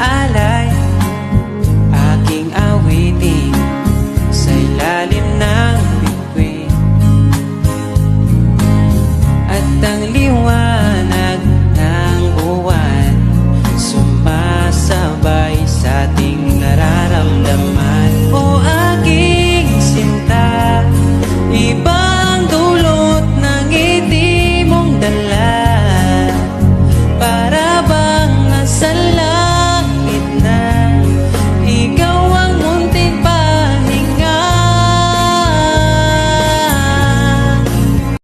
alay, aking awitin sa ilalim ng bituin. At ang liwanag